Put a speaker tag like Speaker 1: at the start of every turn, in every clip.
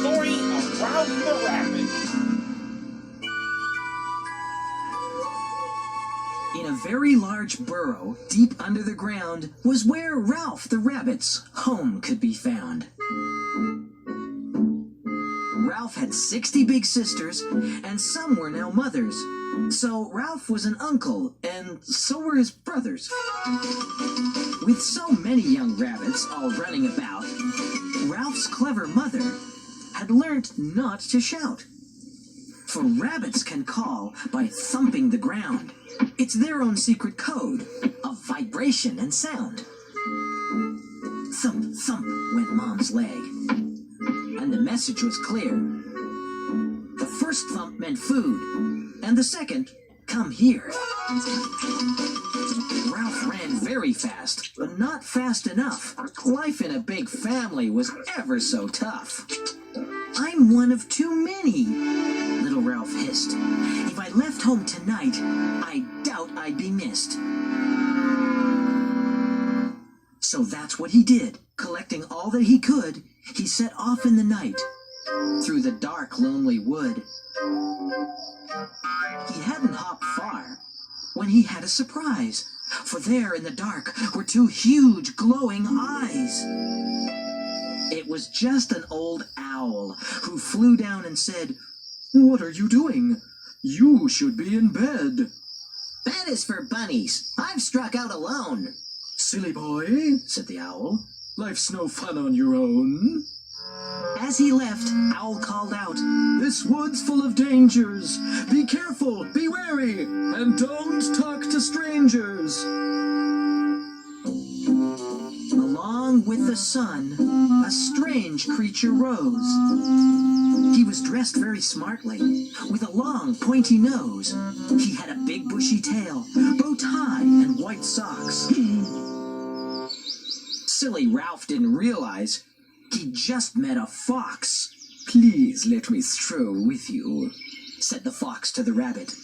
Speaker 1: story of Ralph the Rabbit.
Speaker 2: In a very large burrow, deep under the ground, was where Ralph the Rabbit's home could be found. Ralph had 60 big sisters, and some were now mothers. So Ralph was an uncle, and so were his brothers. With so many young rabbits all running about, Ralph's clever mother had learnt not to shout. For rabbits can call by thumping the ground. It's their own secret code of vibration and sound. Thump, thump went Mom's leg. And the message was clear. The first thump meant food, and the second, come here. Ralph ran very fast, but not fast enough. Life in a big family was ever so tough. I'm one of too many, little Ralph hissed. If I left home tonight, I doubt I'd be missed. So that's what he did. Collecting all that he could, he set off in the night, through the dark, lonely wood. He hadn't hopped far when he had a surprise, for there in the dark were two huge glowing eyes. It was just an old owl who flew down and said, "What are you doing? You should be in bed." "Bed is for bunnies. I've struck out alone." "Silly boy," said the owl. "Life's no fun on your own." As he left, Owl called out, "This wood's full of dangers. Be careful, be wary, and don't talk to strangers." Along with the sun, a strange creature rose. He was dressed very smartly, with a long, pointy nose. He had a big bushy tail, bow tie, and white socks. Silly Ralph didn't realize he'd just met a fox. "Please let me stroll with you," said the fox to the rabbit.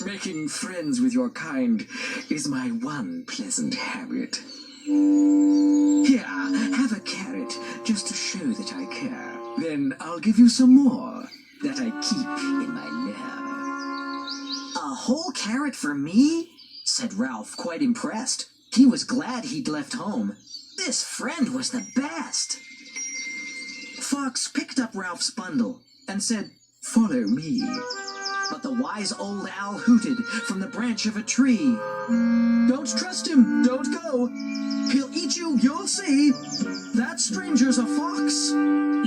Speaker 2: "Making friends with your kind is my one pleasant habit. Here, have a carrot, just to show that I care. Then I'll give you some more that I keep in my lair." "A whole carrot for me?" said Ralph, quite impressed. He was glad he'd left home. This friend was the best. Fox picked up Ralph's bundle and said, "Follow me." But the wise old owl hooted from the branch of a tree, "Don't trust him, don't go. He'll eat you, you'll see. That stranger's a fox.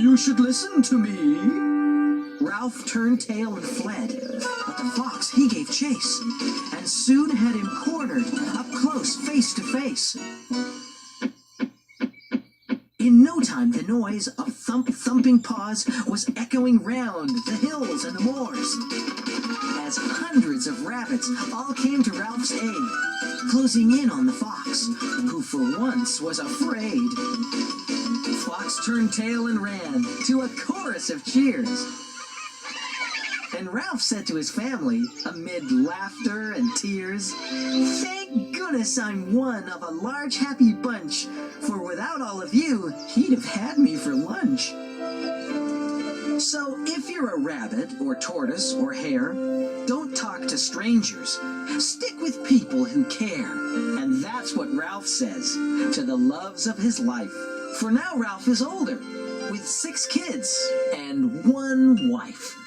Speaker 2: You should listen to me." Ralph turned tail and fled, but the fox, he gave chase, and soon had him cornered, up close, face to face. In no time, the noise of thumping paws was echoing round the hills and the moors, as hundreds of rabbits all came to Ralph's aid, closing in on the fox, who for once was afraid. Fox turned tail and ran, to a chorus of cheers. And Ralph said to his family, amid laughter and tears, "Thank goodness I'm one of a large happy bunch, for without all of you, he'd have had me for lunch." So if you're a rabbit or tortoise or hare, don't talk to strangers. Stick with people who care. And that's what Ralph says to the loves of his life. For now Ralph is older, with 6 kids and 1 wife.